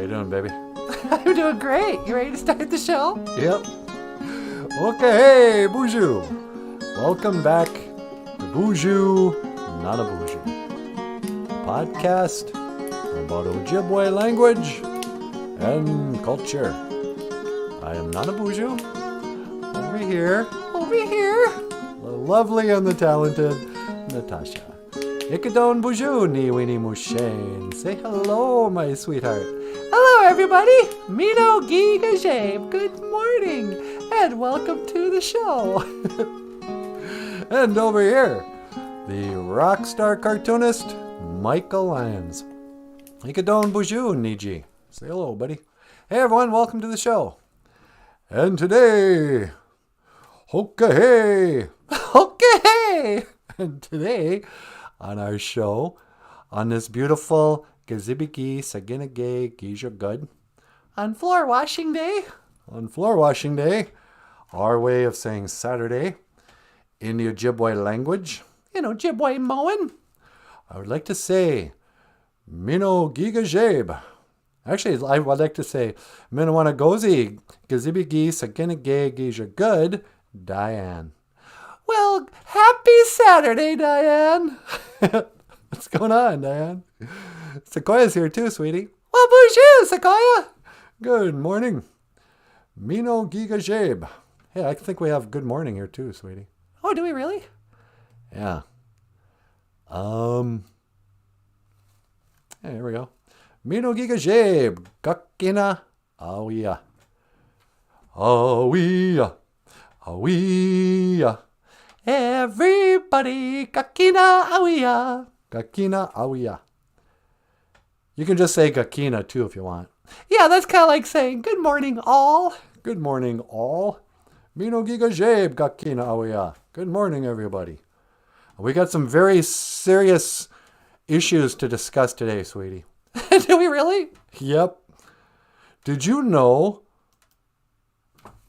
you doing, baby? I'm doing great. You ready to start the show? Yep. Okay, hey, BOOZHOO. Welcome back to BOOZHOO NANABOOZHOO, a podcast about Ojibwe language and culture. I am NANABOOZHOO. Over here, the lovely and the talented Natasha. Ikadon BOOZHOO ni wini mushain. Say hello, my sweetheart. Hello, everybody. Mino Gigajabe. Good morning, and welcome to the show. And over here, the rock star cartoonist, Michael Lyons. Ikadon BOOZHOO Niji. Say hello, buddy. Hey, everyone. Welcome to the show. And today, okay. And today, on our show, on this beautiful Gazibiki Saginagay Gija Good. On floor washing day. On floor washing day, our way of saying Saturday in the Ojibwe language. In Ojibwe mowing. I would like to say, Mino Gigajabe. Actually, I would like to say, Minawanagozi Gazibiki Saginagay Gija Good, Diane. Well, happy Saturday, Diane. What's going on, Diane? Sequoia's here too, sweetie. Well, BOOZHOO, Sequoia. Good morning. Mino Gigajabe. Hey, I think we have good morning here too, sweetie. Oh, do we really? Yeah. Hey, here we go. Mino Gigajabe. Gakina Awiya. Awiya. Awiya. Everybody, Kakina Awiya. Gakina Awiya. You can just say Gakina too if you want. Yeah, that's kind of like saying good morning, all. Good morning, all. Mino Gigajabe Gakina Awiya. Good morning, everybody. We got some very serious issues to discuss today, sweetie. Do we really? Yep. Did you know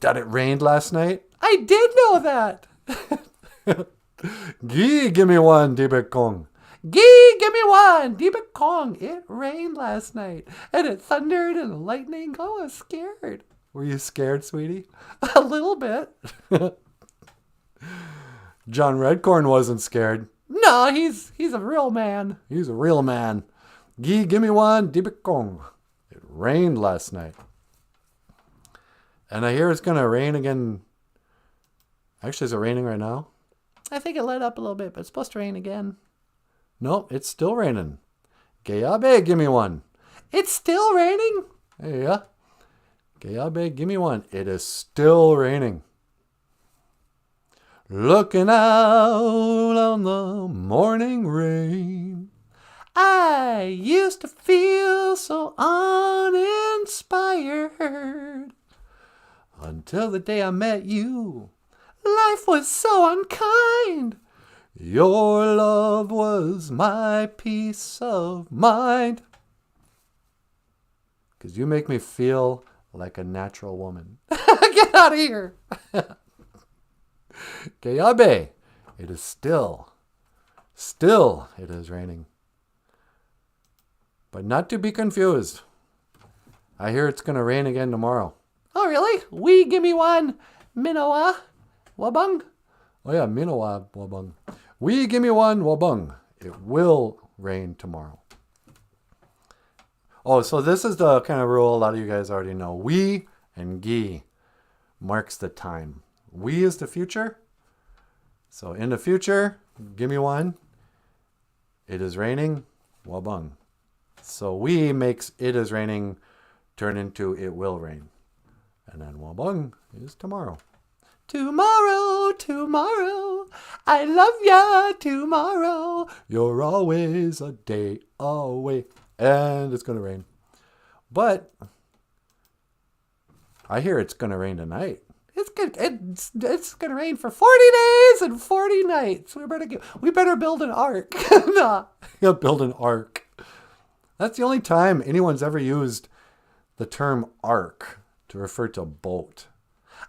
that it rained last night? I did know that. Gee, give me one, Dibekong. Gee, give me one. Debit Kong. It rained last night. And it thundered and lightning. Oh, I was scared. Were you scared, sweetie? A little bit. John Redcorn wasn't scared. No, he's a real man. He's a real man. Gee, give me one, Dibekong. It rained last night. And I hear it's going to rain again. Actually, is it raining right now? I think it let up a little bit, but it's supposed to rain again. No, it's still raining. Gayabe, give me one. It's still raining? Hey, yeah. Gayabe, give me one. It is still raining. Looking out on the morning rain. I used to feel so uninspired. Until the day I met you. Life was so unkind. Your love was my peace of mind. 'Cause you make me feel like a natural woman. Get out of here. Gayabe, it is still it is raining. But not to be confused. I hear it's going to rain again tomorrow. Oh, really? We give me one. Minoa. Wabung. Oh yeah, Minowa Wabung. We give me one Wabung. It will rain tomorrow. Oh, so this is the kind of rule a lot of you guys already know. We and gi marks the time. We is the future. So in the future, give me one. It is raining. Wabung. So we makes it is raining turn into it will rain. And then Wabung is tomorrow. Tomorrow, I love ya tomorrow. You're always a day away. And it's going to rain. But I hear it's going to rain tonight. It's good. It's going to rain for 40 days and 40 nights. We better build an ark. Nah. Yeah, build an ark. That's the only time anyone's ever used the term ark to refer to a boat.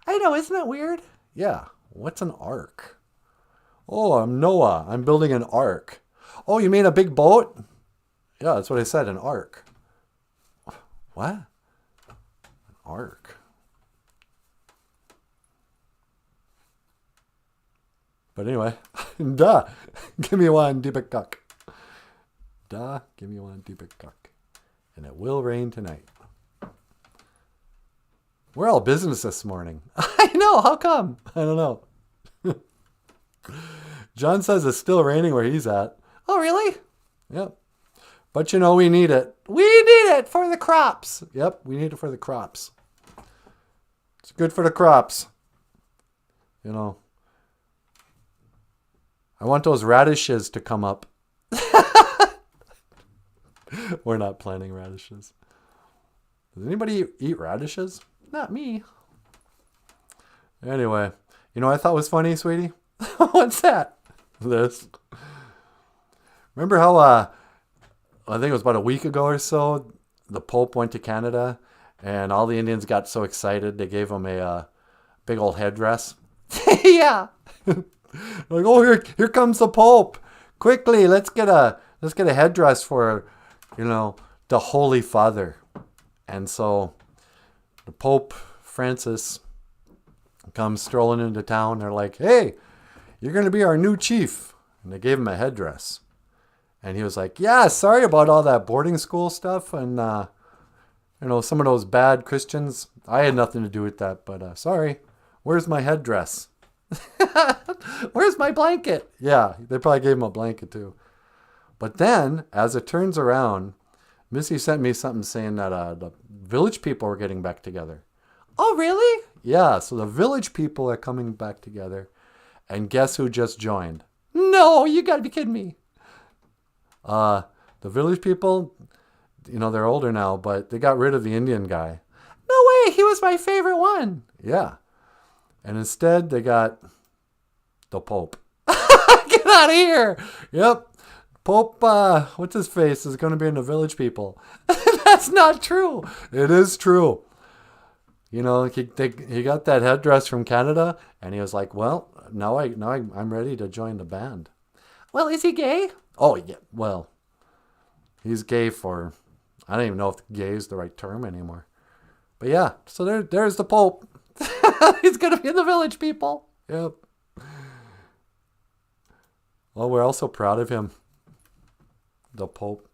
I know, isn't that weird? Yeah, what's an ark? Oh, I'm Noah. I'm building an ark. Oh, you mean a big boat? Yeah, that's what I said, an ark. What? An ark. But anyway, duh. Give me one deep cock. Duh. Give me one deep cock. And it will rain tonight. We're all business this morning. I know. How come? I don't know. John says it's still raining where he's at. Oh, really? Yep. But you know, we need it. We need it for the crops. Yep, we need it for the crops. It's good for the crops. You know. I want those radishes to come up. We're not planting radishes. Does anybody eat radishes? Not me. Anyway, you know what I thought was funny, sweetie? What's that? This. Remember how, I think it was about a week ago or so, the Pope went to Canada and all the Indians got so excited they gave him a big old headdress. Yeah. Like, oh, here comes the Pope. Quickly, let's get a headdress for, you know, the Holy Father. And so the Pope Francis comes strolling into town. They're like, hey, you're going to be our new chief. And they gave him a headdress. And he was like, yeah, sorry about all that boarding school stuff. And, you know, some of those bad Christians. I had nothing to do with that, but sorry. Where's my headdress? Where's my blanket? Yeah, they probably gave him a blanket too. But then, as it turns around, Missy sent me something saying that the village people were getting back together. Oh, really? Yeah, so the village people are coming back together. And guess who just joined? No, you gotta be kidding me. The village people, you know, they're older now, but they got rid of the Indian guy. No way, he was my favorite one. Yeah. And instead, they got the Pope. Get out of here. Yep. Pope, what's his face, is going to be in the village people. That's not true. It is true. You know, he got that headdress from Canada, and he was like, well, now I'm ready to join the band. Well, is he gay? Oh, yeah. Well, he's gay for, I don't even know if gay is the right term anymore. But yeah, so there's the Pope. He's going to be in the village people. Yep. Well, we're also proud of him. The Pope.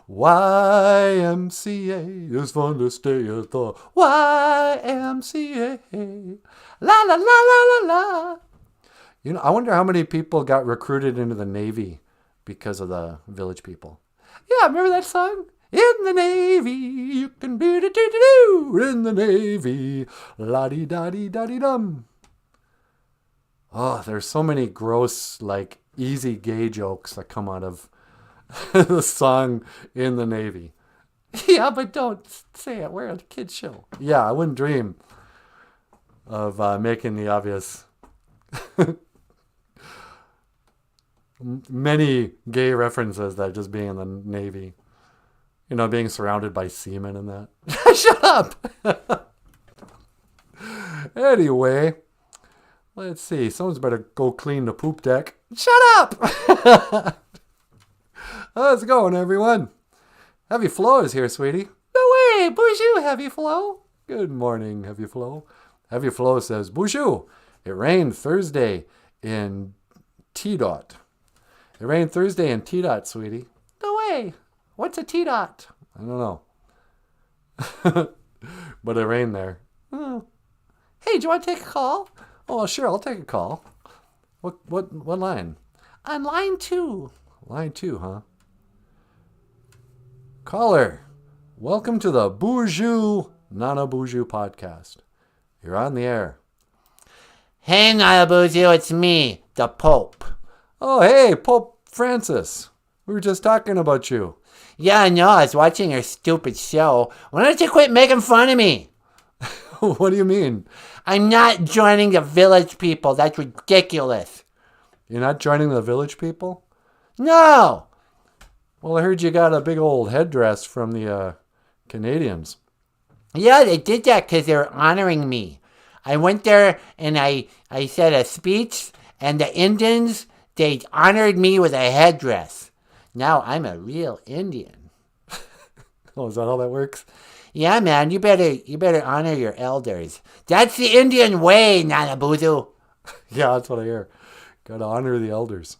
YMCA is fun to stay at the YMCA. La la la la la la. You know, I wonder how many people got recruited into the Navy because of the village people. Yeah, remember that song? In the Navy, you can do do do do. In the Navy, la-di-da-di-da-di-dum. Oh, there's so many gross, like, easy gay jokes that come out of the song In the Navy. Yeah, but don't say it. We're a kid's show. Yeah, I wouldn't dream of making the obvious many gay references that just being in the Navy. You know, being surrounded by seamen and that. Shut up. Anyway, let's see. Someone's better go clean the poop deck. Shut up. How's it going, everyone? Heavy Flow is here, sweetie. No way. BOOZHOO, Heavy Flow. Good morning, Heavy Flow. Heavy Flow says, BOOZHOO, it rained Thursday in T-Dot. It rained Thursday in T-Dot, sweetie. No way. What's a T-Dot? I don't know. But it rained there. Oh. Hey, do you want to take a call? Oh, sure, I'll take a call. What line? On line 2. Line 2, huh? Caller, welcome to the BOOZHOO NANABOOZHOO podcast. You're on the air. Hey, NANABOOZHOO, it's me, the Pope. Oh, hey, Pope Francis. We were just talking about you. Yeah, I know. I was watching your stupid show. Why don't you quit making fun of me? What do you mean? I'm not joining the village people. That's ridiculous. You're not joining the village people? No. Well, I heard you got a big old headdress from the Canadians. Yeah, they did that because they were honoring me. I went there and I said a speech, and the Indians, they honored me with a headdress. Now I'm a real Indian. Oh, is that how that works? Yeah, man, you better honor your elders. That's the Indian way, Nanaboozhoo. Yeah, that's what I hear. Gotta honor the elders.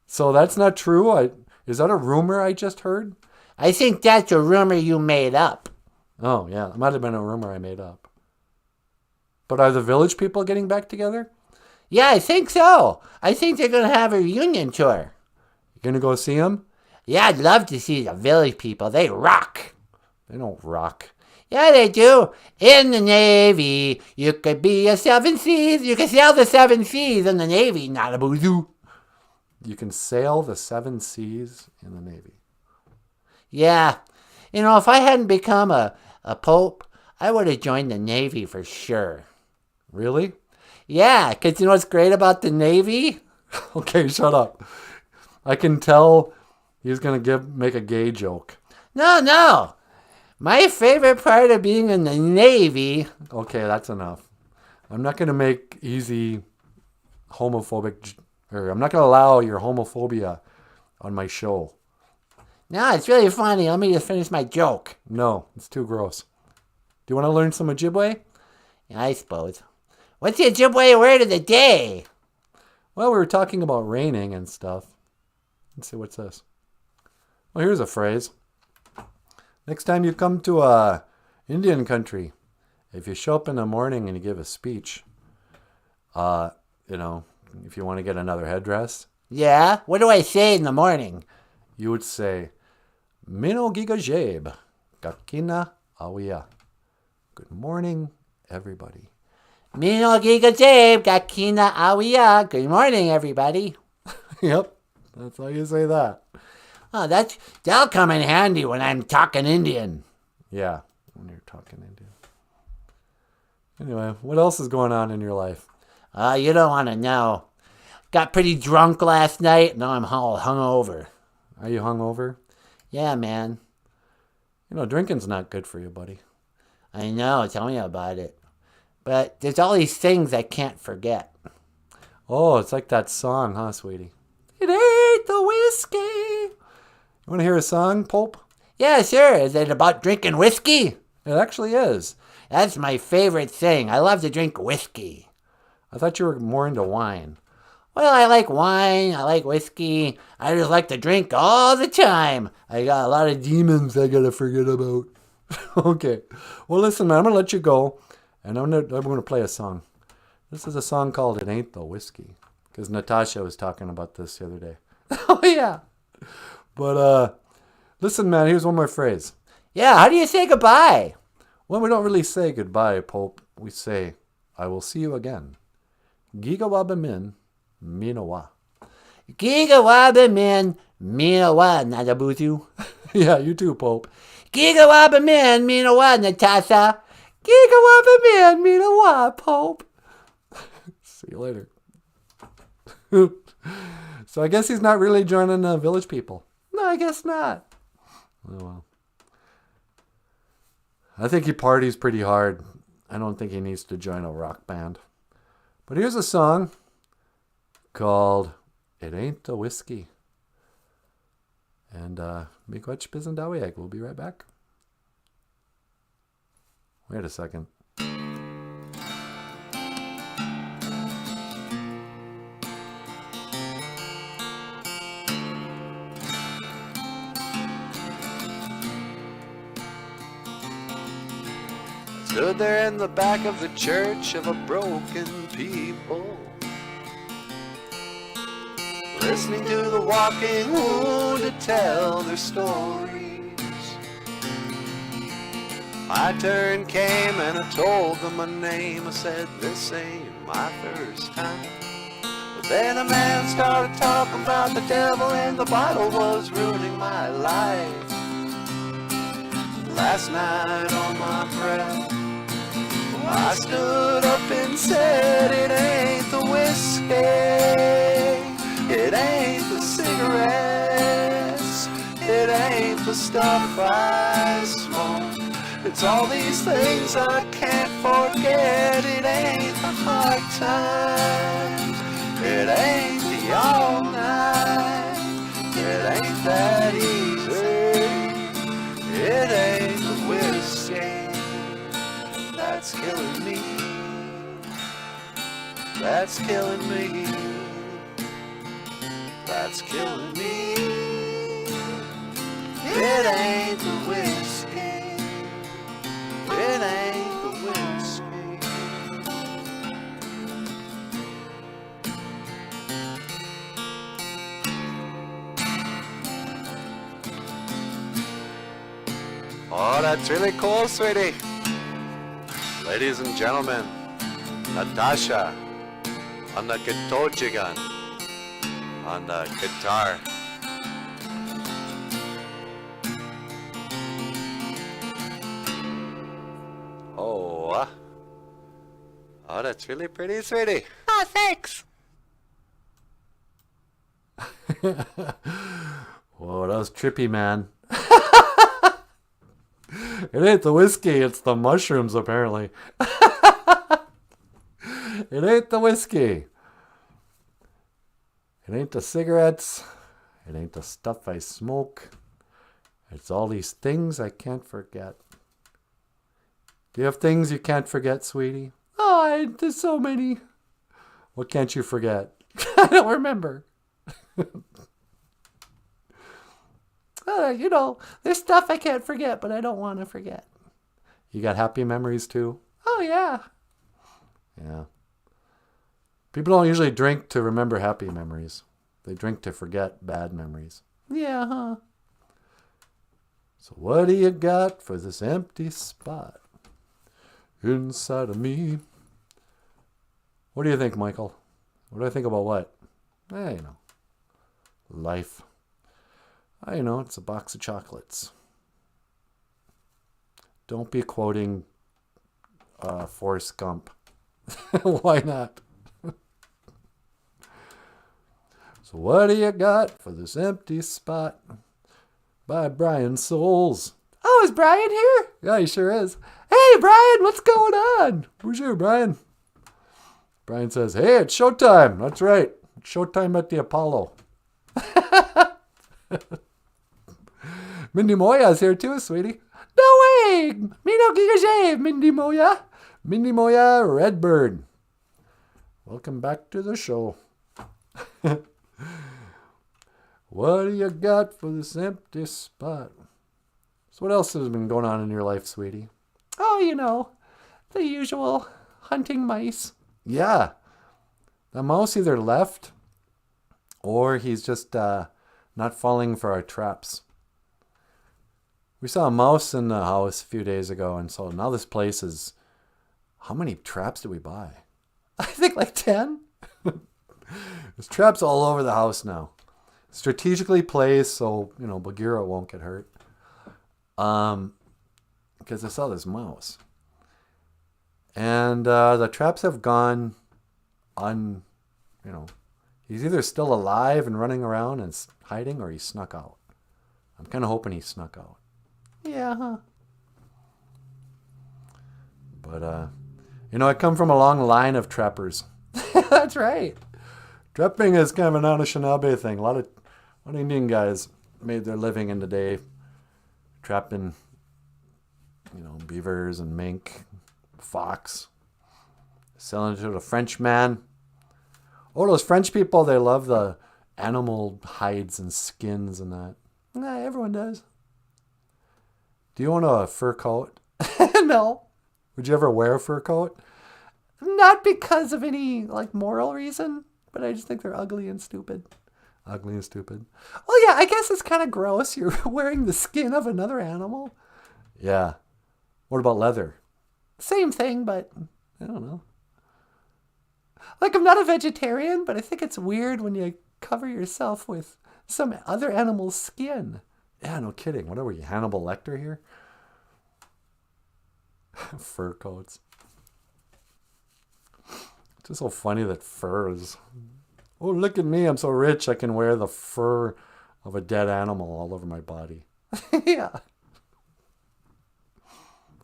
So that's not true? Is that a rumor I just heard? I think that's a rumor you made up. Oh, yeah. It might have been a rumor I made up. But are the village people getting back together? Yeah, I think so. I think they're going to have a reunion tour. You gonna go see them? Yeah, I'd love to see the village people. They rock. They don't rock. Yeah, they do. In the Navy, you could be a 7 Seas. You could sail the 7 Seas in the Navy, Nanaboozhoo. You can sail the 7 seas in the Navy. Yeah. You know, if I hadn't become a pope, I would have joined the Navy for sure. Really? Yeah, because you know what's great about the Navy? Okay, shut up. I can tell he's going to make a gay joke. No. My favorite part of being in the Navy... Okay, that's enough. I'm not going to make easy homophobic... Or I'm not going to allow your homophobia on my show. No, it's really funny. Let me just finish my joke. No, it's too gross. Do you want to learn some Ojibwe? Yeah, I suppose. What's the Ojibwe word of the day? Well, we were talking about raining and stuff. Let's see, what's this? Well, here's a phrase. Next time you come to a Indian country, if you show up in the morning and you give a speech, if you want to get another headdress. Yeah? What do I say in the morning? You would say, Mino giga jebe, kakina awia. Good morning, everybody. Mino giga jabe, kakina awia. Good morning, everybody. Yep, that's how you say that. Oh, that'll come in handy when I'm talking Indian. Yeah, when you're talking Indian. Anyway, what else is going on in your life? You don't want to know. Got pretty drunk last night. Now I'm all hungover. Are you hungover? Yeah, man. You know, drinking's not good for you, buddy. I know. Tell me about it. But there's all these things I can't forget. Oh, it's like that song, huh, sweetie? It ain't the whiskey. You want to hear a song, Pope? Yeah, sure. Is it about drinking whiskey? It actually is. That's my favorite thing. I love to drink whiskey. I thought you were more into wine. Well, I like wine. I like whiskey. I just like to drink all the time. I got a lot of demons I gotta forget about. Okay. Well, listen, man, I'm gonna let you go, and I'm gonna play a song. This is a song called "It Ain't the Whiskey," because Natasha was talking about this the other day. Oh yeah. But listen, man, here's one more phrase. Yeah, how do you say goodbye? Well, we don't really say goodbye, Pope. We say, "I will see you again." Gigawabamin. Min. Minawa. Gigawabamin, Minawa, Nanaboozhoo. Yeah, you too, Pope. Gigawabamin, Minawa, Natasha. Gigawabamin, Minawa, Pope. See you later. So I guess he's not really joining the village people. No, I guess not. Oh, well. I think he parties pretty hard. I don't think he needs to join a rock band. But here's a song called "It Ain't the Whiskey." And Miigwech Bizendawieg. We'll be right back. Wait a second. Stood there in the back of the church of a broken people, listening to the walking wounded tell their stories. My turn came and I told them my name. I said, this ain't my first time. But then a man started talking about the devil and the Bible was ruining my life. Last night on my breath, I stood up and said, it ain't the whiskey, it ain't the cigarettes, it ain't the stuff I smoke. It's all these things I can't forget. It ain't the hard times, it ain't the all night, it ain't that easy. It ain't the whiskey that's killing me. That's killing me. That's killing me. It ain't the whiskey. It ain't the whiskey. Oh, that's really cool, sweetie. Ladies and gentlemen, Natasha on the guitar on the guitar. Oh, that's really pretty, sweetie. Oh, thanks. Whoa, that was trippy, man. It ain't the whiskey, it's the mushrooms, apparently. It ain't the whiskey. It ain't the cigarettes. It ain't the stuff I smoke. It's all these things I can't forget. Do you have things you can't forget, sweetie? Oh, there's so many. What can't you forget? I don't remember. There's stuff I can't forget, but I don't want to forget. You got happy memories too? Oh, yeah. Yeah. People don't usually drink to remember happy memories. They drink to forget bad memories. Yeah, huh? So what do you got for this empty spot inside of me? What do you think, Michael? What do I think about what? Life. It's a box of chocolates. Don't be quoting Forrest Gump. Why not? So what do you got for this empty spot? By Brian Souls. Oh, is Brian here? Yeah, he sure is. Hey, Brian, what's going on? Bonjour, Brian. Brian says, hey, it's showtime. That's right. It's showtime at the Apollo. Mindy Moya's here too, sweetie. No way! Mino Gigajay, Mindy Moya. Mindy Moya Redbird. Welcome back to the show. What do you got for this empty spot? So what else has been going on in your life, sweetie? Oh, the usual hunting mice. Yeah. The mouse either left or he's just not falling for our traps. We saw a mouse in the house a few days ago, and so now this place is... How many traps did we buy? I think like 10. There's traps all over the house now. Strategically placed so, Bagheera won't get hurt. Because I saw this mouse. And the traps have gone he's either still alive and running around and hiding, or he snuck out. I'm kind of hoping he snuck out. Yeah, huh? But, I come from a long line of trappers. That's right. Trapping is kind of an Anishinaabe thing. A lot of Indian guys made their living in the day trapping, beavers and mink, fox, selling it to the Frenchman. Oh, those French people, they love the animal hides and skins and that. Yeah, everyone does. Do you want a fur coat? No. Would you ever wear a fur coat? Not because of any, moral reason, but I just think they're ugly and stupid. Ugly and stupid? Well, yeah, I guess it's kind of gross. You're wearing the skin of another animal. Yeah. What about leather? Same thing, but I don't know. I'm not a vegetarian, but I think it's weird when you cover yourself with some other animal's skin. Yeah, no kidding. What are we, Hannibal Lecter here? Fur coats. It's just so funny that furs. Oh, look at me. I'm so rich. I can wear the fur of a dead animal all over my body. Yeah.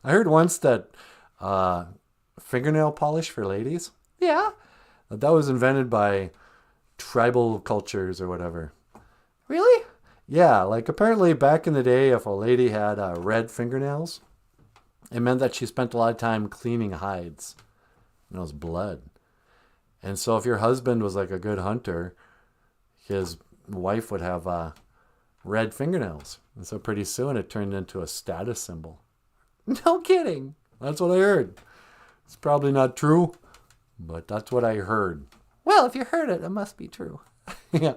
I heard once that fingernail polish for ladies, Yeah. that was invented by tribal cultures or whatever. Really? Yeah, like apparently back in the day, if a lady had red fingernails, it meant that she spent a lot of time cleaning hides. And it was blood. And so if your husband was like a good hunter, his wife would have red fingernails. And so pretty soon it turned into a status symbol. No kidding. That's what I heard. It's probably not true, but that's what I heard. Well, if you heard it, it must be true. Yeah.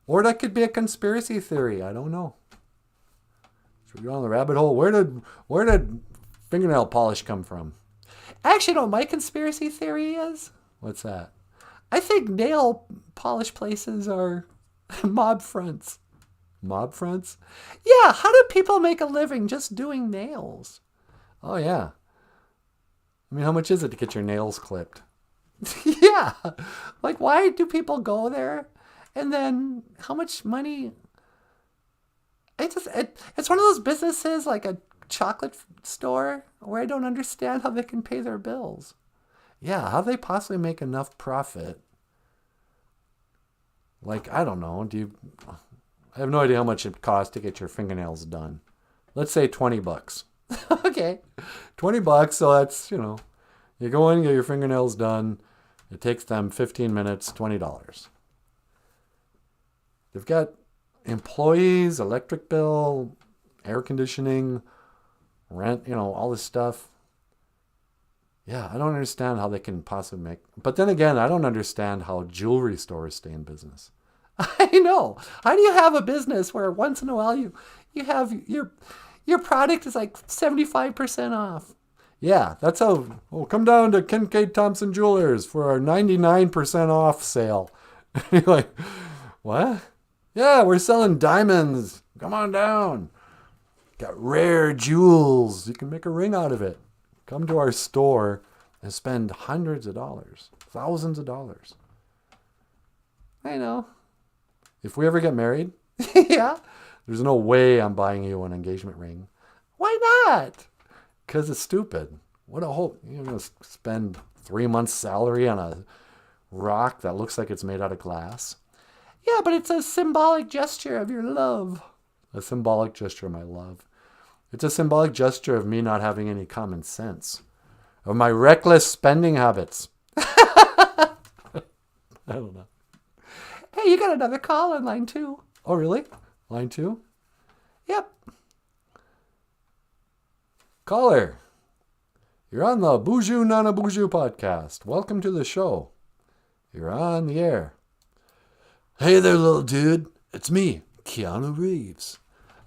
Or that could be a conspiracy theory. I don't know. Should we go on the rabbit hole? Where did fingernail polish come from? Actually, you know what my conspiracy theory is? What's that? I think nail polish places are mob fronts. Mob fronts? Yeah, how do people make a living just doing nails? Oh, yeah. I mean, how much is it to get your nails clipped? Yeah. Like, why do people go there? And then how much money? It's one of those businesses like a chocolate store where I don't understand how they can pay their bills. Yeah, how do they possibly make enough profit? Like, I don't know. I have no idea how much it costs to get your fingernails done. Let's say $20. Okay. $20, so that's, you go in and get your fingernails done. It takes them 15 minutes, $20. They've got employees, electric bill, air conditioning, rent, all this stuff. Yeah, I don't understand how they can possibly make... But then again, I don't understand how jewelry stores stay in business. I know. How do you have a business where once in a while you have your product is like 75% off? Yeah, that's how... Oh, come down to Kincaid Thompson Jewelers for our 99% off sale. You're like, what? Yeah, we're selling diamonds. Come on down. Got rare jewels. You can make a ring out of it. Come to our store and spend hundreds of dollars, thousands of dollars. I know. If we ever get married, Yeah. there's no way I'm buying you an engagement ring. Why not? Because it's stupid. What a hope. You're going to spend 3 months' salary on a rock that looks like it's made out of glass. Yeah, but it's a symbolic gesture of your love. A symbolic gesture of my love. It's a symbolic gesture of me not having any common sense. Of my reckless spending habits. I don't know. Hey, you got another call on line 2. Oh, really? Line 2? Yep. Caller, you're on the BOOZHOO NANABOOZHOO podcast. Welcome to the show. You're on the air. Hey there, little dude. It's me, Keanu Reeves.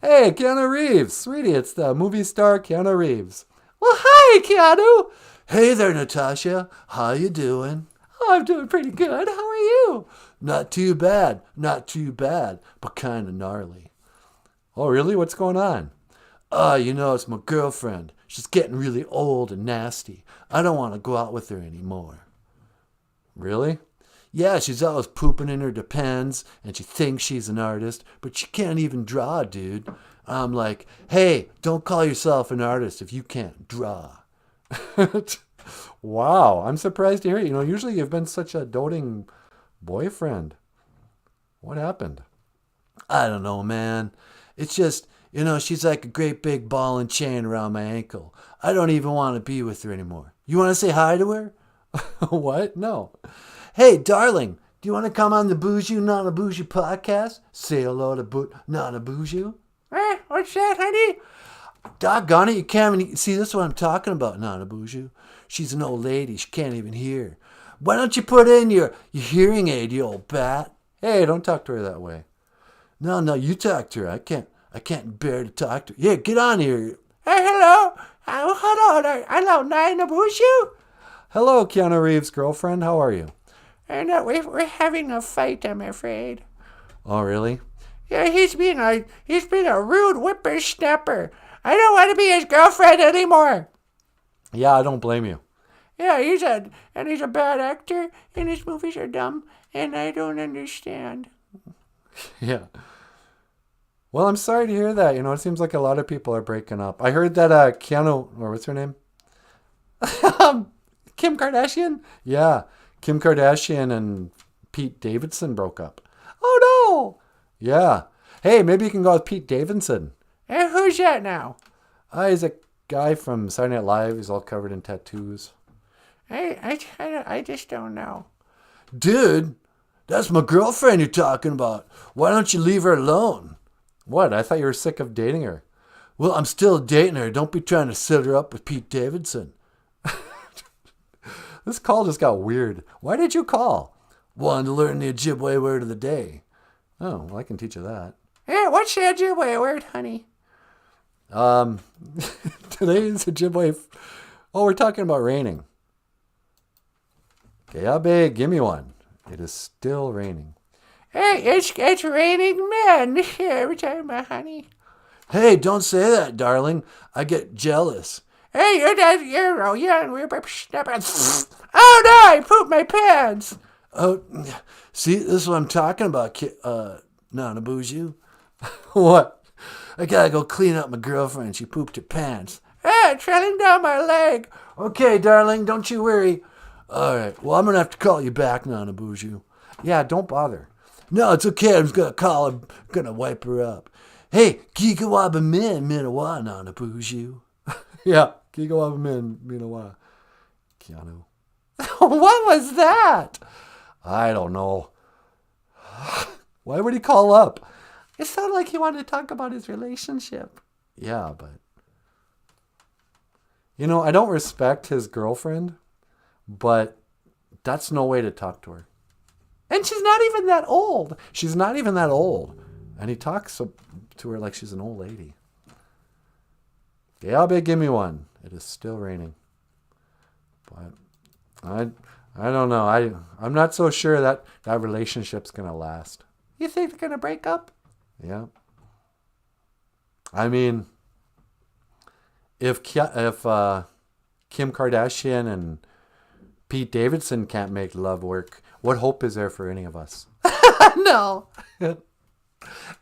Hey, Keanu Reeves. Sweetie, it's the movie star Keanu Reeves. Well, hi, Keanu. Hey there, Natasha. How you doing? Oh, I'm doing pretty good. How are you? Not too bad, but kind of gnarly. Oh, really? What's going on? It's my girlfriend. She's getting really old and nasty. I don't want to go out with her anymore. Really? Yeah, she's always pooping in her Depends, and she thinks she's an artist, but she can't even draw, dude. I'm like, hey, don't call yourself an artist if you can't draw. Wow, I'm surprised to hear it. Usually you've been such a doting boyfriend. What happened? I don't know, man. It's just, she's like a great big ball and chain around my ankle. I don't even want to be with her anymore. You want to say hi to her? What? No. Hey, darling, do you want to come on the BOOZHOO NANABOOZHOO podcast? Say hello to NANABOOZHOO. What's that, honey? Doggone it, you can't even see. This is what I'm talking about, NANABOOZHOO. She's an old lady. She can't even hear. Why don't you put in your hearing aid, you old bat? Hey, don't talk to her that way. No, you talk to her. I can't bear to talk to her. Yeah, get on here. Hey, hello. Hello, NANABOOZHOO. Hello, Keanu Reeves' girlfriend. How are you? And we're having a fight, I'm afraid. Oh, really? Yeah, he's been a rude whippersnapper. I don't want to be his girlfriend anymore. Yeah, I don't blame you. Yeah, he's a bad actor, and his movies are dumb, and I don't understand. Yeah. Well, I'm sorry to hear that. It seems like a lot of people are breaking up. I heard that Keanu, or what's her name? Kim Kardashian? Yeah, Kim Kardashian and Pete Davidson broke up. Oh, Yeah. Hey, maybe you can go with Pete Davidson. And who's that now? He's a guy from Saturday Night Live. He's all covered in tattoos. I just don't know. Dude, that's my girlfriend you're talking about. Why don't you leave her alone? What? I thought you were sick of dating her. Well, I'm still dating her. Don't be trying to set her up with Pete Davidson. This call just got weird. Why did you call? Wanted to learn the Ojibwe word of the day. Oh, well, I can teach you that. Hey, what's the Ojibwe word, honey? Today's Ojibwe. Oh, we're talking about raining. Keabe, give me one. It is still raining. Hey, it's raining men every time, honey. Hey, don't say that, darling. I get jealous. Hey, we're snapping. Oh no, I pooped my pants. Oh, see, this is what I'm talking about, Nanaboozhoo. What? I gotta go clean up my girlfriend. She pooped her pants. Hey, trailing down my leg. Okay, darling, don't you worry. All right, well, I'm gonna have to call you back, Nanaboozhoo. Yeah, don't bother. No, it's okay. I'm just gonna call her. Gonna wipe her up. Hey, Gigawaba Min, Minawa, Nanaboozhoo. Yeah, Gigawaba Min, Minawa. Keanu. What was that? I don't know. Why would he call up? It sounded like he wanted to talk about his relationship. Yeah, but... You know, I don't respect his girlfriend, but that's no way to talk to her. And she's not even that old. She's not even that old. And he talks to her like she's an old lady. Gabe, give me one. It is still raining. But I don't know. I'm not so sure that relationship's going to last. You think they're going to break up? Yeah. I mean, if Kim Kardashian and Pete Davidson can't make love work, what hope is there for any of us? No.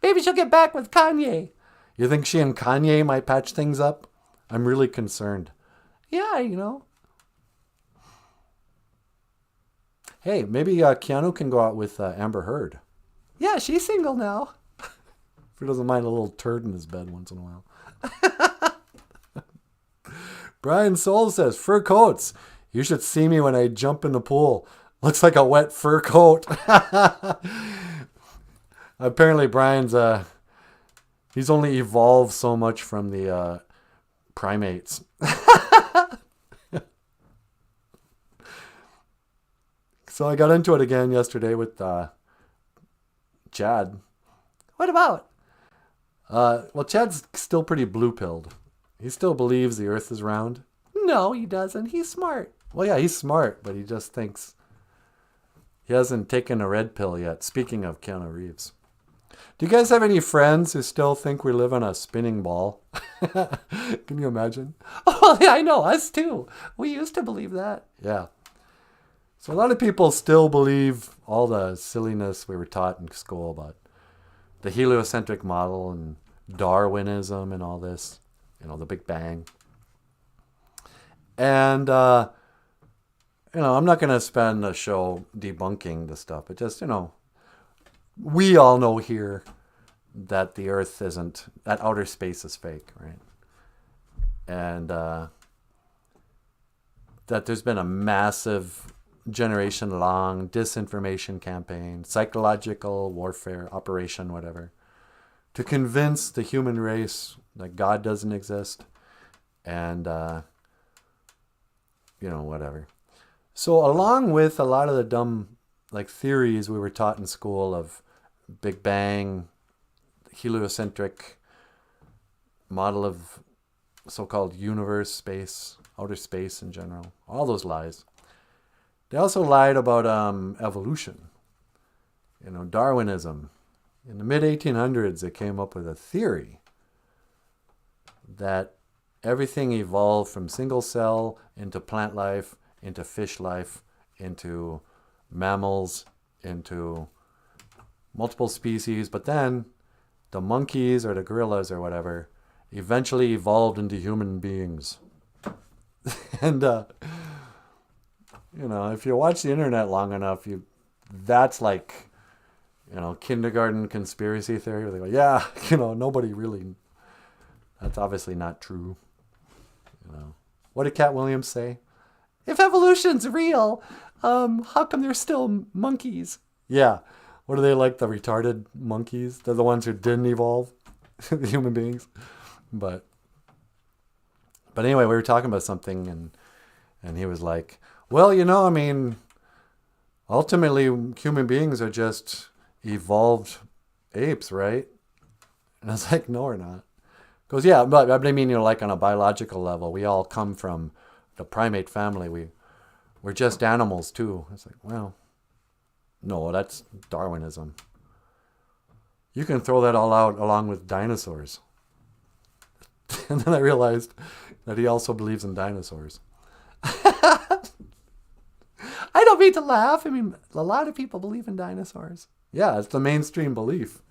Maybe she'll get back with Kanye. You think she and Kanye might patch things up? I'm really concerned. Yeah, you know. Hey, maybe Keanu can go out with Amber Heard. Yeah, she's single now. If he doesn't mind a little turd in his bed once in a while. Brian Soul says, fur coats. You should see me when I jump in the pool. Looks like a wet fur coat. Apparently Brian's, he's only evolved so much from the primates. So I got into it again yesterday with Chad. What about? Well, Chad's still pretty blue-pilled. He still believes the earth is round. No, he doesn't. He's smart. Well, yeah, he's smart, but he just thinks he hasn't taken a red pill yet. Speaking of Keanu Reeves. Do you guys have any friends who still think we live on a spinning ball? Can you imagine? Oh, yeah, I know. Us too. We used to believe that. Yeah. So a lot of people still believe all the silliness we were taught in school about the heliocentric model and Darwinism and all this, you know, the Big Bang. And, you know, I'm not going to spend a show debunking the stuff. It just, you know, we all know here that the Earth isn't, that outer space is fake, right? And that there's been a massive generation-long disinformation campaign, psychological warfare, operation, whatever, to convince the human race that God doesn't exist and, you know, whatever. So along with a lot of the dumb like theories we were taught in school of Big Bang, heliocentric model of so-called universe, space, outer space in general, all those lies. They also lied about evolution, you know, Darwinism. In the mid-1800s, they came up with a theory that everything evolved from single cell into plant life, into fish life, into mammals, into multiple species. But then the monkeys or the gorillas or whatever eventually evolved into human beings. And, you know, if you watch the internet long enough, that's like, kindergarten conspiracy theory. Where they go, yeah, nobody really. That's obviously not true. What did Cat Williams say? If evolution's real, how come there's still monkeys? Yeah. What are they like, the retarded monkeys? They're the ones who didn't evolve, the human beings. But anyway, we were talking about something, and he was like, well, ultimately human beings are just evolved apes, right? And I was like, no, we're not. He goes, yeah, but I mean, like on a biological level, we all come from the primate family. We're just animals too. I was like, well, no, that's Darwinism. You can throw that all out along with dinosaurs. And then I realized that he also believes in dinosaurs. I don't mean to laugh. I mean, a lot of people believe in dinosaurs. Yeah, it's the mainstream belief.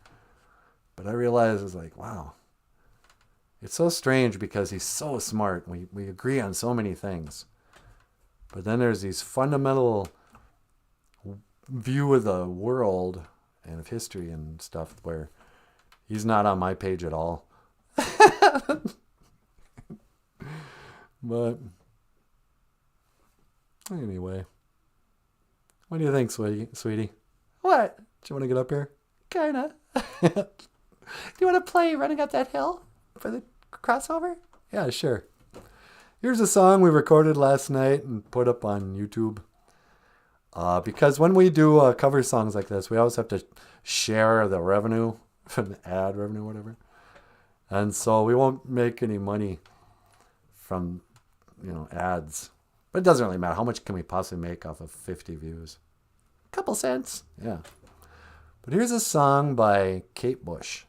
But I realized it's like, wow. It's so strange because he's so smart. We agree on so many things. But then there's these fundamental view of the world and of history and stuff where he's not on my page at all. But anyway, what do you think, sweetie? What? Do you want to get up here? Kinda. Do you want to play Running Up That Hill for the crossover? Yeah, sure. Here's a song we recorded last night and put up on YouTube. Because when we do cover songs like this, we always have to share the revenue from the ad revenue, whatever. And so we won't make any money from, ads. But it doesn't really matter. How much can we possibly make off of 50 views? Couple cents. Yeah. But here's a song by Kate Bush.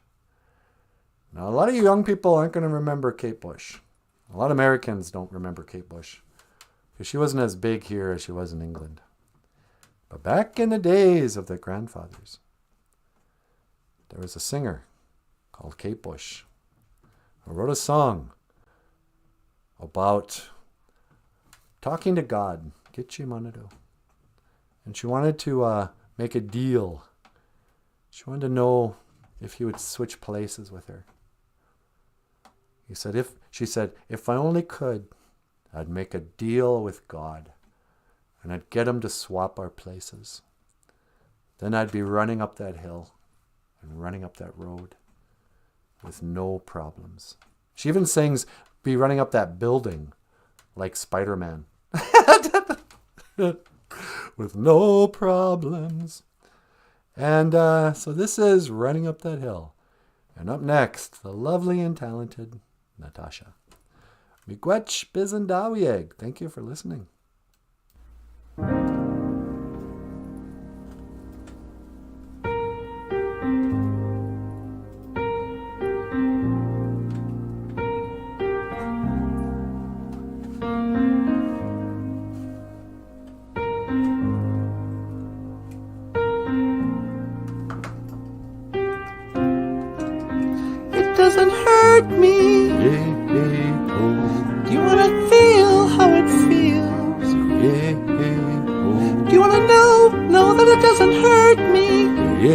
Now, a lot of you young people aren't going to remember Kate Bush. A lot of Americans don't remember Kate Bush. Because she wasn't as big here as she was in England. But back in the days of their grandfathers, there was a singer called Kate Bush who wrote a song about talking to God. Gitchimanado. And she wanted to make a deal. She wanted to know if he would switch places with her. She said, if I only could, I'd make a deal with God. And I'd get him to swap our places. Then I'd be running up that hill and running up that road with no problems. She even sings, be running up that building like Spider-Man. With no problems. And so this is Running Up That Hill. And up next, the lovely and talented Natasha. Miigwech Bizendawieg. Thank you for listening. It doesn't hurt me. Do you want to feel how it feels? Do you want to know that it doesn't hurt me? Do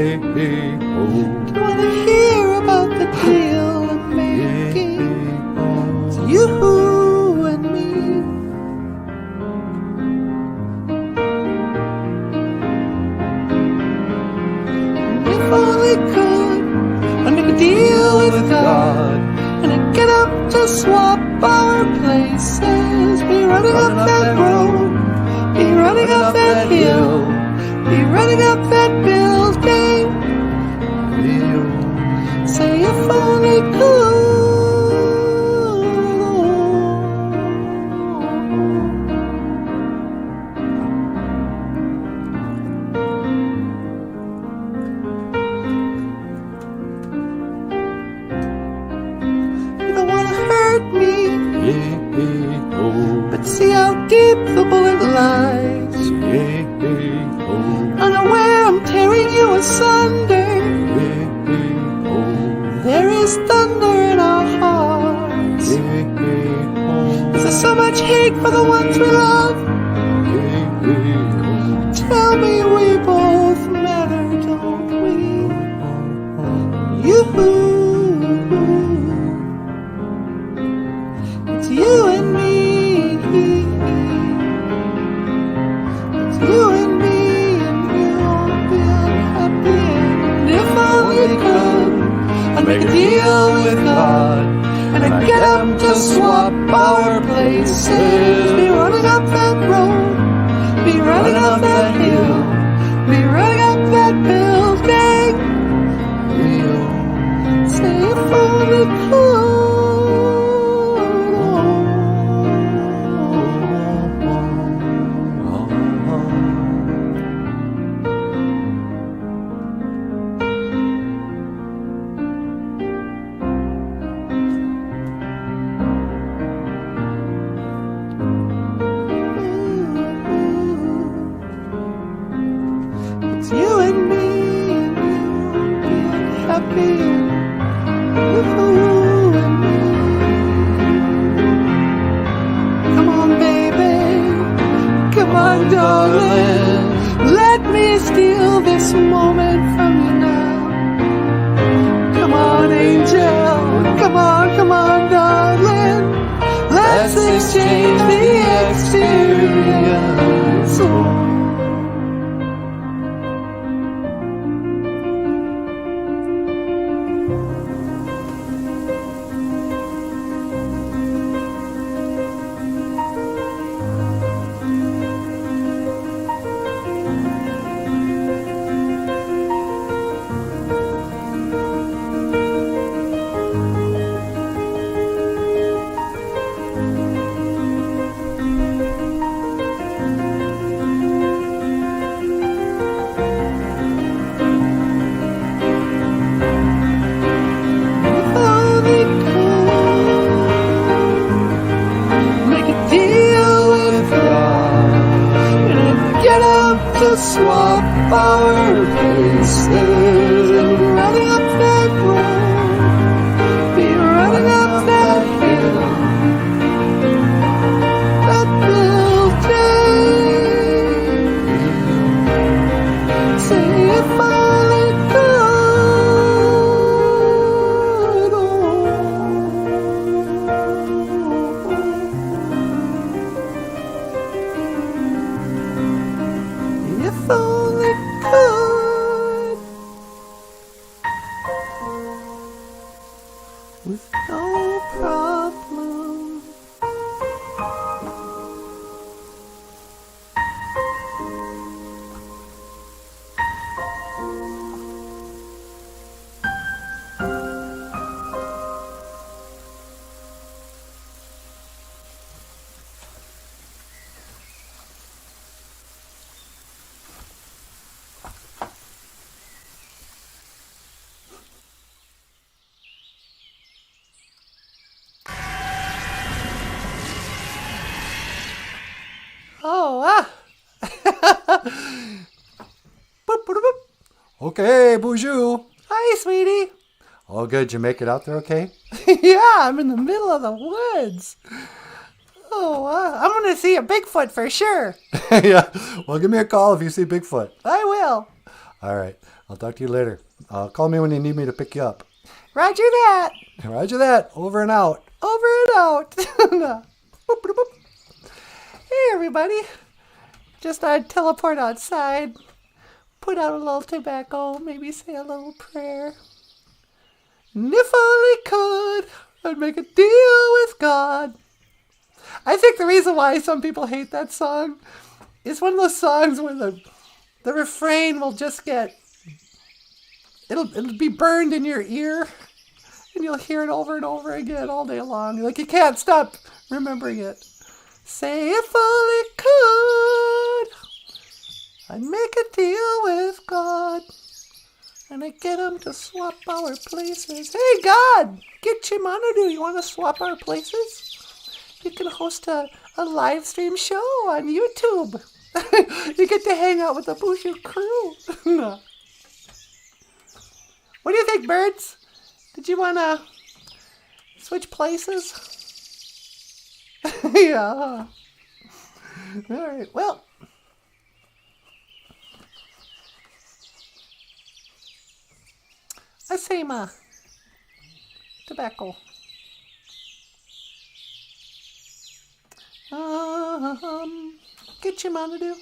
you want to hear about the deal I'm making? It's you and me. And if only could, I'd make a deal with God, and I'd get up to swap our places. Be running up that road, be running up that hill, be running up that building. Say if only could. You don't wanna hurt me, but see how deep the bullet lies. Unaware I'm tearing you asunder. There is thunder in our hearts. Is there so much hate for the ones we love? Tell me we both matter, don't we? Gonna get 'em to swap our places. Be running up that road, be running up that hill, be running up that building. Say if only could. It's you and me, being happy. Woohoo and me. Come on, baby. Come on, darling. Let me steal this moment from you now. Come on, angel. Come on, darling. Let's exchange the experience. Swap our places and be running up that road, be running up that hill, that building. Say if only could. If only could, with no problem. Oh, Boop, boop, boop. Okay, BOOZHOO. Hi, sweetie. All good. You make it out there okay? Yeah, I'm in the middle of the woods. Oh, I'm going to see a Bigfoot for sure. Yeah. Well, give me a call if you see Bigfoot. I will. All right. I'll talk to you later. Call me when you need me to pick you up. Roger that. Roger that. Over and out. Over and out. Boop, boop, boop. Hey, everybody. Just teleport outside, put out a little tobacco, maybe say a little prayer. And if only could, I'd make a deal with God. I think the reason why some people hate that song is one of those songs where the refrain will just get, it'll be burned in your ear, and you'll hear it over and over again all day long. Like, you can't stop remembering it. Say if only could, I'd make a deal with God, and I'd get him to swap our places. Hey, God, get Chimanadu. You want to swap our places? You can host a live stream show on YouTube. You get to hang out with the BOOZHOO crew. What do you think, birds? Did you want to switch places? Yeah. All right. Well, I say my tobacco. Get your Manadu.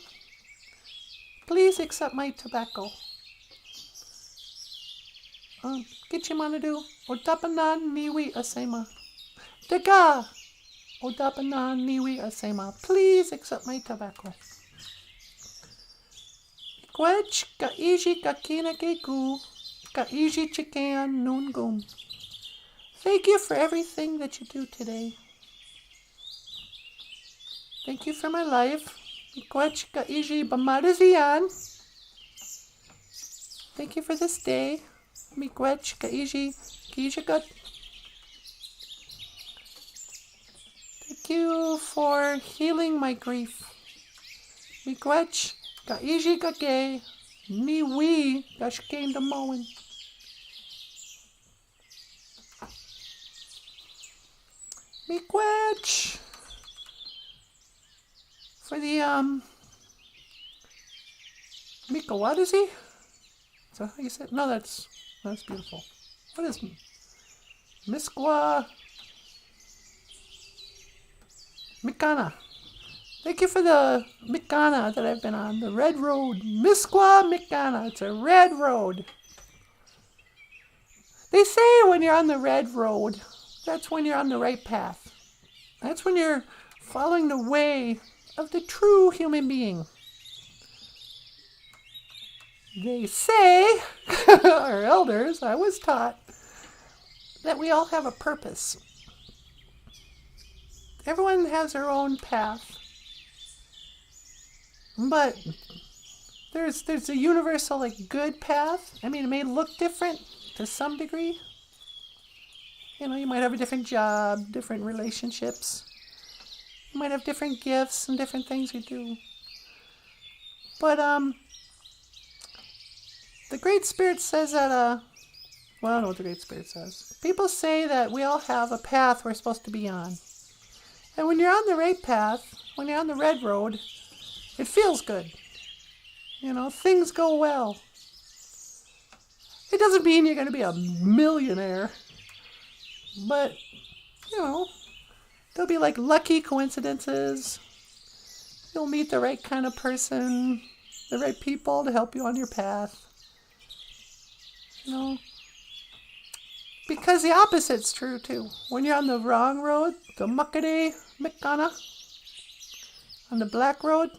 Please accept my tobacco. Get your Manadu. O tapanan niwi asema. Daga. Odapanan niwi asema. Please accept my tobacco. Gwech ka iji kakina ke gu. Ka iji chikan nun gum. Thank you for everything that you do today. Thank you for my life. Gwech ka iji bamadazian. Thank you for this day. Miigwech ka iji kijigat. Thank you for healing my grief. Miigwech ka iji kage. Mi wi gashkain the moen. Miigwech for the Mika, what is he? Is that how you said? No, that's beautiful. What is Miskwa Mikana? Thank you for the Mikana that I've been on. The red road. Miskwa Mikana. It's a red road. They say when you're on the red road, that's when you're on the right path. That's when you're following the way of the true human being. They say, our elders, I was taught, that we all have a purpose. Everyone has their own path. But there's a universal, like, good path. I mean, it may look different to some degree. You know, you might have a different job, different relationships. You might have different gifts and different things you do. But, the Great Spirit says that, well, I don't know what the Great Spirit says. People say that we all have a path we're supposed to be on. And when you're on the right path, when you're on the red road, it feels good. You know, things go well. It doesn't mean you're going to be a millionaire. But, you know, there'll be like lucky coincidences. You'll meet the right kind of person, the right people to help you on your path. You know, because the opposite's true too. When you're on the wrong road, the Makade Mikana, on the black road,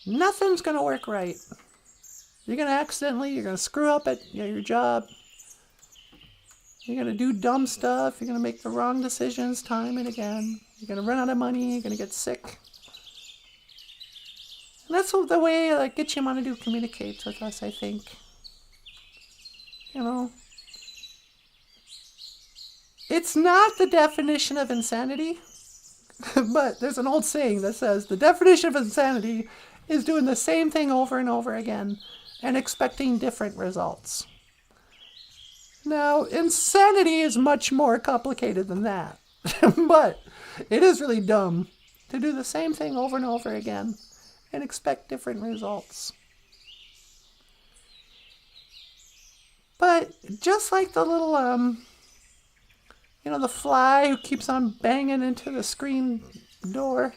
nothing's going to work right. You're going to screw up at your job. You're going to do dumb stuff. You're going to make the wrong decisions time and again. You're going to run out of money. You're going to get sick. And that's the way that Gitchimanu communicates with us, I think. You know, it's not the definition of insanity, but there's an old saying that says the definition of insanity is doing the same thing over and over again and expecting different results. Now, insanity is much more complicated than that, but it is really dumb to do the same thing over and over again and expect different results. But just like the little, the fly who keeps on banging into the screen door,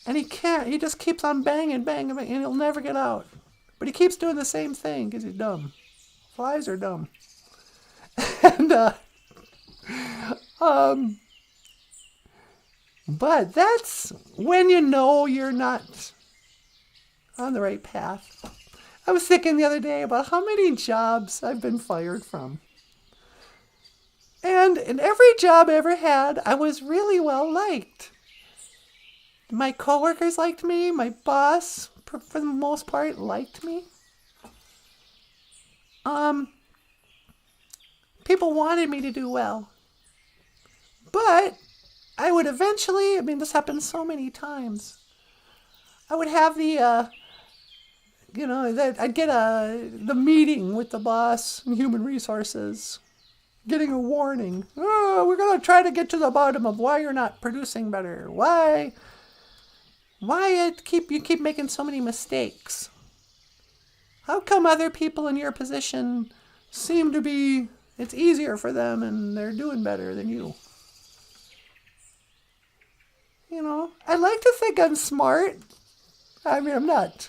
and he just keeps on banging, and he'll never get out. But he keeps doing the same thing because he's dumb. Flies are dumb. And, but that's when you know you're not on the right path. I was thinking the other day about how many jobs I've been fired from. And in every job I ever had, I was really well liked. My coworkers liked me. My boss, for the most part, liked me. People wanted me to do well. But I would eventually, this happened so many times. I would have the, I'd get the meeting with the boss in human resources, getting a warning. Oh, we're going to try to get to the bottom of why you're not producing better. Why you keep making so many mistakes? How come other people in your position seem to be, it's easier for them and they're doing better than you? I like to think I'm smart. I'm not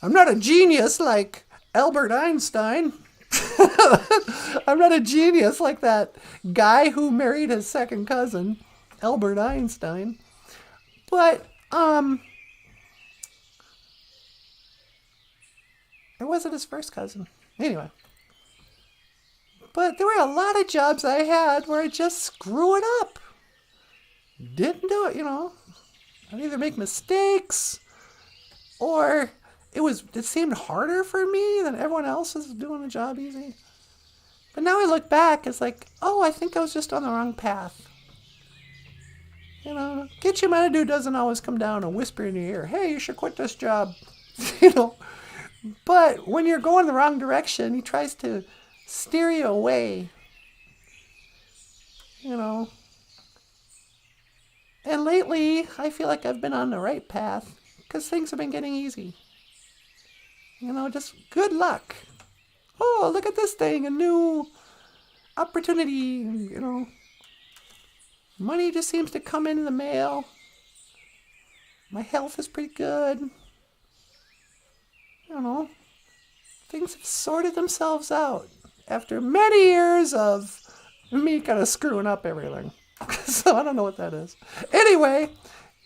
a genius like Albert Einstein, I'm not a genius like that guy who married his second cousin, Albert Einstein. But, it wasn't his first cousin. Anyway. But there were a lot of jobs I had where I just screw it up. Didn't do it, I'd either make mistakes or it seemed harder for me than everyone else was doing the job easy. But now I look back, it's like, oh, I think I was just on the wrong path. Get you Manadu doesn't always come down and whisper in your ear, hey, you should quit this job. But when you're going the wrong direction, he tries to steer you away. And lately, I feel like I've been on the right path because things have been getting easy. Just good luck. Oh, look at this thing, a new opportunity, Money just seems to come in the mail. My health is pretty good. Things have sorted themselves out after many years of me kind of screwing up everything. So I don't know what that is. Anyway,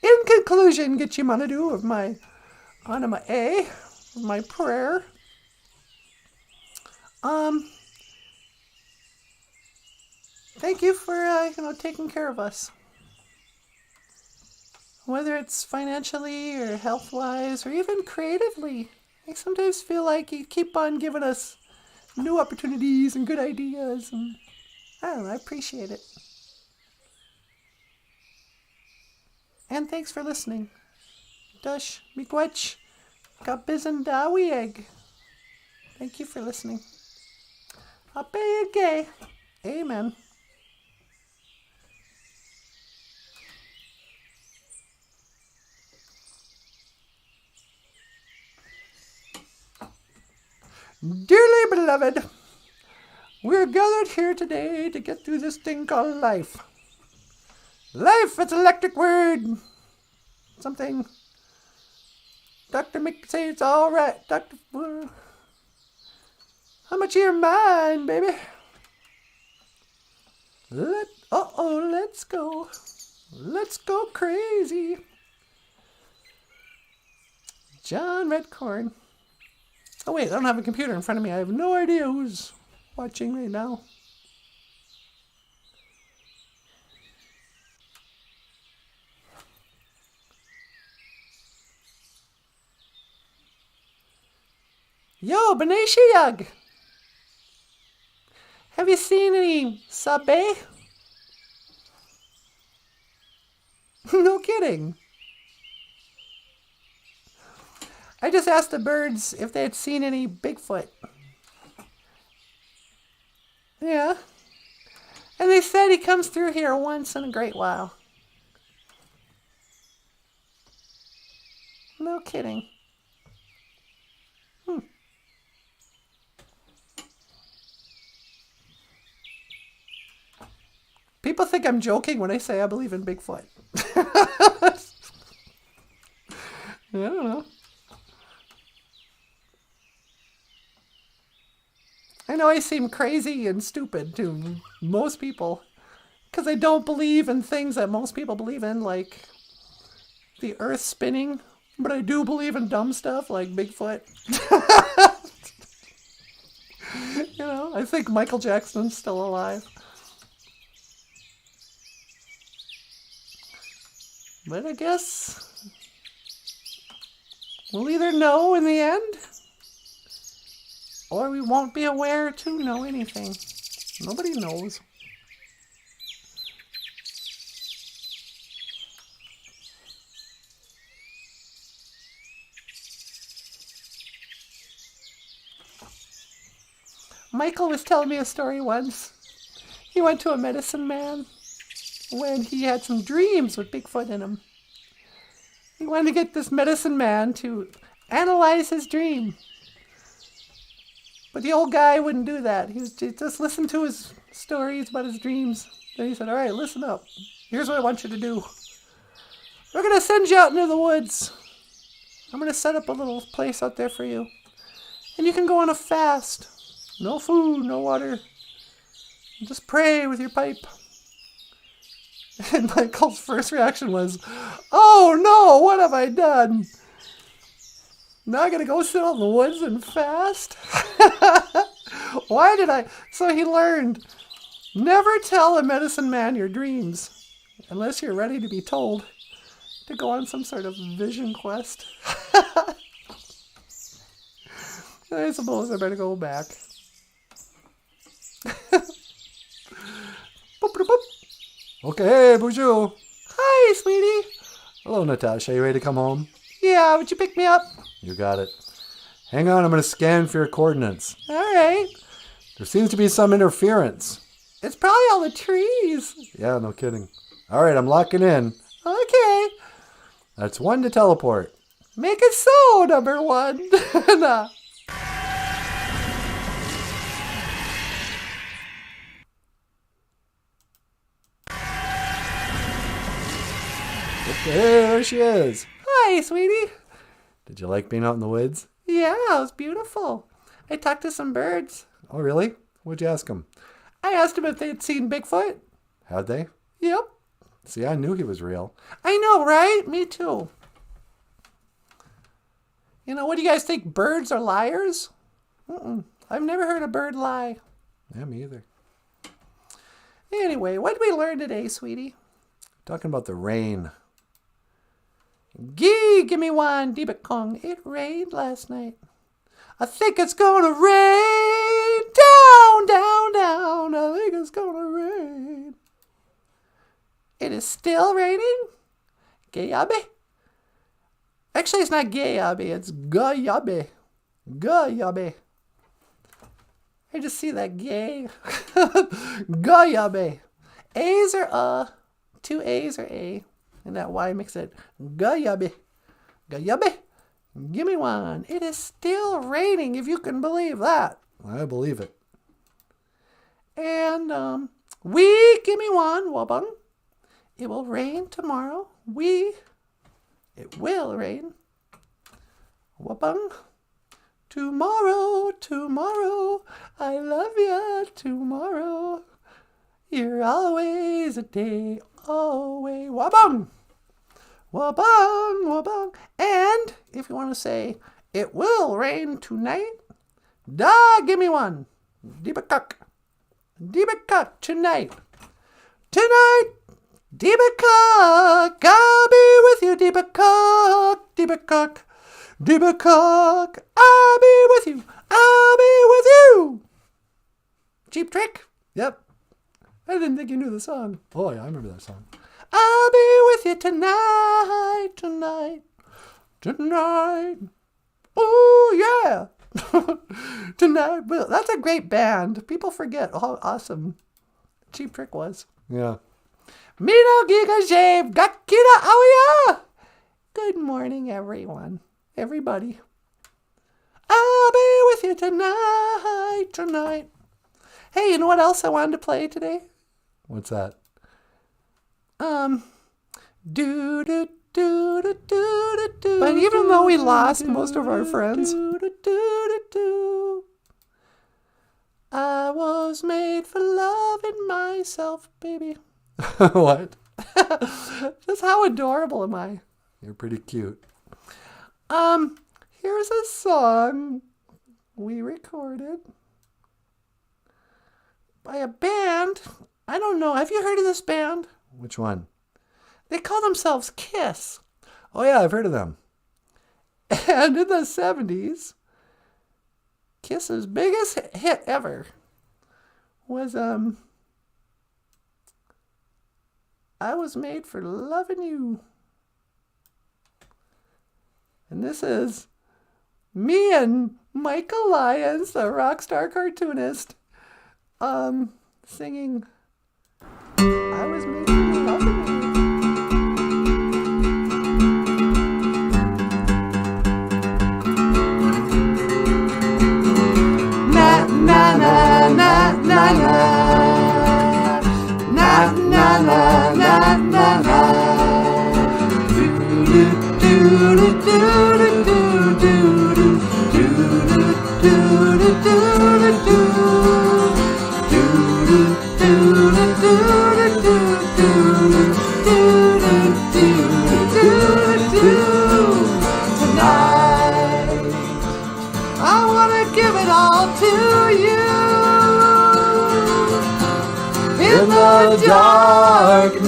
in conclusion, get you Manadu of my Anima A, of my prayer. Thank you for taking care of us. Whether it's financially or health-wise or even creatively. I sometimes feel like you keep on giving us new opportunities and good ideas, and I don't know, I appreciate it. And thanks for listening. Dush, miigwech, kabizendawieg. Thank you for listening. Apeyage. Amen. Dearly beloved, we're gathered here today to get through this thing called life. Life, it's an electric word. Something. Dr. Mick say it's all right. Dr. How much of your mind, baby? Let's go. Let's go crazy. John Redcorn. Oh wait, I don't have a computer in front of me. I have no idea who's watching right now. Yo, Beneshiyag! Have you seen any sabe? No kidding. I just asked the birds if they had seen any Bigfoot. Yeah. And they said he comes through here once in a great while. No kidding. People think I'm joking when I say I believe in Bigfoot. I don't know. I know I seem crazy and stupid to most people because I don't believe in things that most people believe in, like the earth spinning, but I do believe in dumb stuff like Bigfoot. I think Michael Jackson's still alive. But I guess we'll either know in the end, or we won't be aware to know anything. Nobody knows. Michael was telling me a story once. He went to a medicine man when he had some dreams with Bigfoot in him. He wanted to get this medicine man to analyze his dream. But the old guy wouldn't do that. He just listened to his stories about his dreams. Then he said, all right, listen up. Here's what I want you to do. We're going to send you out into the woods. I'm going to set up a little place out there for you. And you can go on a fast. No food, no water. Just pray with your pipe. And Michael's first reaction was, oh no, what have I done? Now I gotta go sit out in the woods and fast? Why did I? So he learned, never tell a medicine man your dreams unless you're ready to be told to go on some sort of vision quest. I suppose I better go back. Boop, boop, boop. Okay, BOOZHOO. Hi, sweetie. Hello, Natasha. You ready to come home? Yeah, would you pick me up? You got it. Hang on, I'm going to scan for your coordinates. All right. There seems to be some interference. It's probably all the trees. Yeah, no kidding. All right, I'm locking in. Okay. That's 1 to teleport. Make it so, number 1. Nah. Okay, there she is. Hi, sweetie. Did you like being out in the woods? Yeah, it was beautiful. I talked to some birds. Oh, really? What'd you ask them? I asked them if they'd seen Bigfoot. Had they? Yep. See, I knew he was real. I know, right? Me too. You know, what do you guys think? Birds are liars? I've never heard a bird lie. Yeah, me either. Anyway, what did we learn today, sweetie? Talking about the rain. Gee, give me one, Debit Kong. It rained last night. I think it's gonna rain. Down, down, down. I think it's gonna rain. It is still raining? Gayabe? Actually, it's not Gayabe. It's Gayabe. Gayabe. I just see that gay. Gayabe. A's are 2 A's are A. And that Y makes it Gayabe. Gayabe. Give me one. It is still raining, if you can believe that. I believe it. And give me one, Wabung. It will rain tomorrow. It will rain. Wabung. Tomorrow, tomorrow, I love you tomorrow. You're always a day away. Wabung. Wabung, wabung. And if you want to say, it will rain tonight, give me one. Debakuk. Debakuk tonight. Tonight, Debakuk. I'll be with you, Debakuk. Debakuk. Debakuk. I'll be with you. I'll be with you. Cheap Trick? Yep. I didn't think you knew the song. Oh, yeah, I remember that song. I'll be with you tonight, tonight, tonight. Oh, yeah. Tonight. Well, that's a great band. People forget how awesome Cheap Trick was. Yeah. Mino Giga Shave Gakira Aoya. Good morning, everyone. Everybody. I'll be with you tonight, tonight. Hey, you know what else I wanted to play today? What's that? Do do do do do do. But even though we lost most of our friends, I was made for loving myself, baby. What? Just how adorable am I? You're pretty cute. Here's a song we recorded by a band. I don't know. Have you heard of this band? Which one? They call themselves Kiss. Oh, yeah, I've heard of them. And in the 70s, Kiss's biggest hit ever was, I Was Made for Loving You. And this is me and Michael Lyons, the rock star cartoonist, singing I Was Made for Loving You. Na na na na na na na na na na na na. Do do do do do do do do do do do do do. the darkness.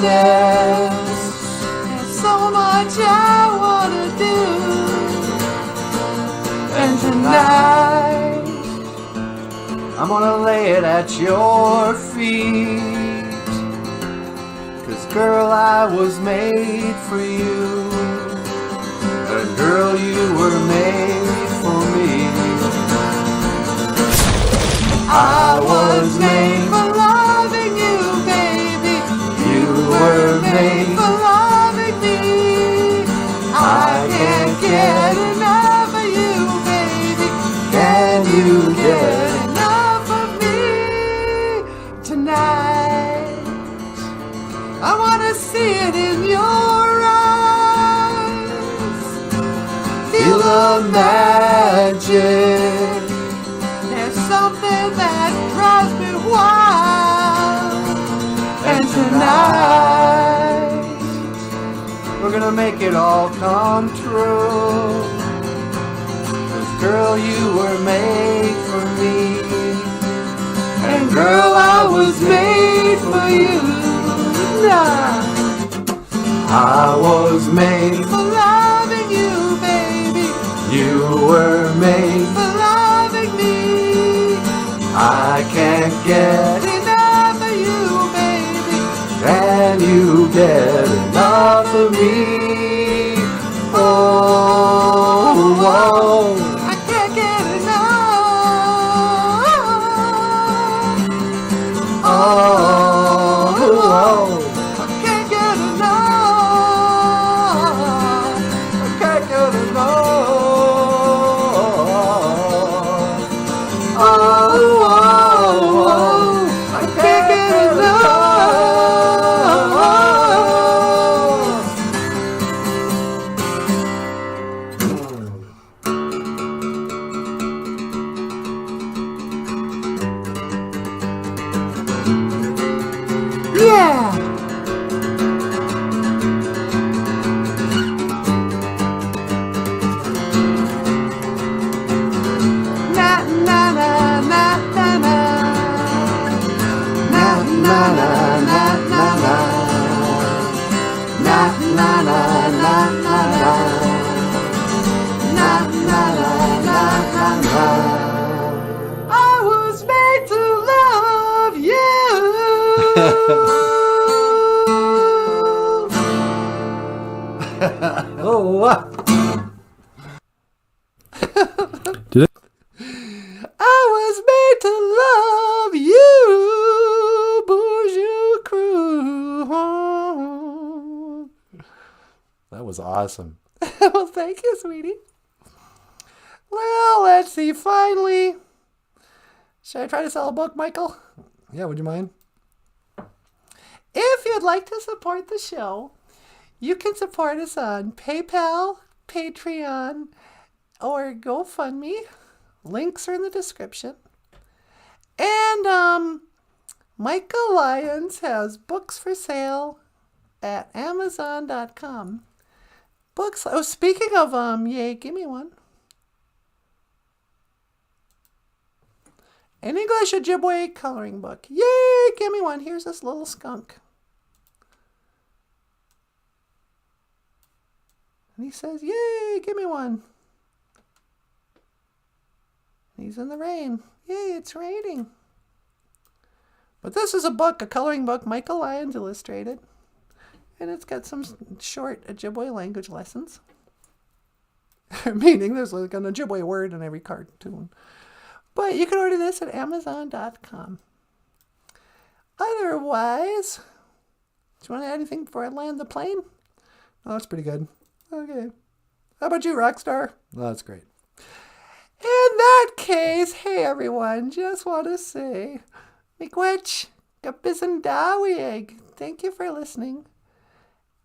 There's so much I wanna do. And tonight I'm gonna lay it at your feet. 'Cause girl, I was made for you. And girl, you were made for me. I was made for loving you, baby. You were made for loving me. I can't get enough of you, baby. Can you get enough of me tonight? I wanna see it in your eyes. Feel the magic. There's something that drives me wild. And tonight we're gonna make it all come true. 'Cause girl, you were made for me. And girl, I was made for you. Nah. I was made for loving you, baby. You were made for loving me. I can't get enough of you, baby. Can you get enough of me? Oh, oh. I can't get enough. Oh, oh. I can't get enough. I can't get enough. Oh, oh, oh. I can't get enough. Yeah. Na na na na na na. Na na na na na na. Na na na na na na. Na na na na na na. I was made to love you. Oh. I was made to love you, BOOZHOO crew. That was awesome. Well, thank you, sweetie. Well, let's see. Finally, should I try to sell a book, Michael? Yeah, would you mind? If you'd like to support the show, you can support us on PayPal, Patreon, or GoFundMe. Links are in the description. And Michael Lyons has books for sale at Amazon.com. Books. Oh, speaking of yay, give me one. An English Ojibwe coloring book. Yay, give me one. Here's this little skunk. And he says, yay, give me one. He's in the rain. Yay, it's raining. But this is a book, a coloring book, Michael Lyons illustrated. And it's got some short Ojibwe language lessons. Meaning there's like an Ojibwe word in every cartoon. But you can order this at Amazon.com. Otherwise, do you want to add anything before I land the plane? Oh, that's pretty good. Okay. How about you, Rockstar? Oh, that's great. In that case, hey everyone, just want to say, miigwech, kapisandawieg. Thank you for listening.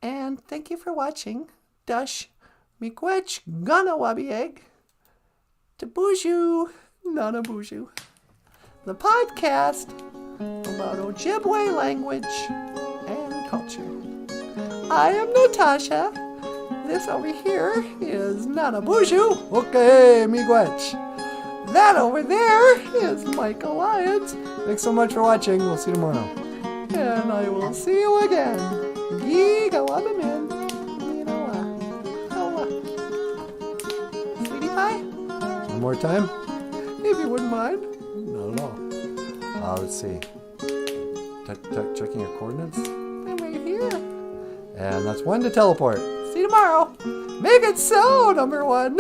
And thank you for watching. Dush, miigwech, ganawabieg. To BOOZHOO NANABOOZHOO. The podcast about Ojibwe language and culture. I am Natasha. This over here is NANABOOZHOO. Okay, miigwech. That over there is Michael Lyons. Thanks so much for watching. We'll see you tomorrow. And I will see you again. Go on the man. Sweetie pie? One more time? If you wouldn't mind. No. Let's see. Checking your coordinates. I'm right here. And that's 1 to teleport. See you tomorrow. Make it so, number 1.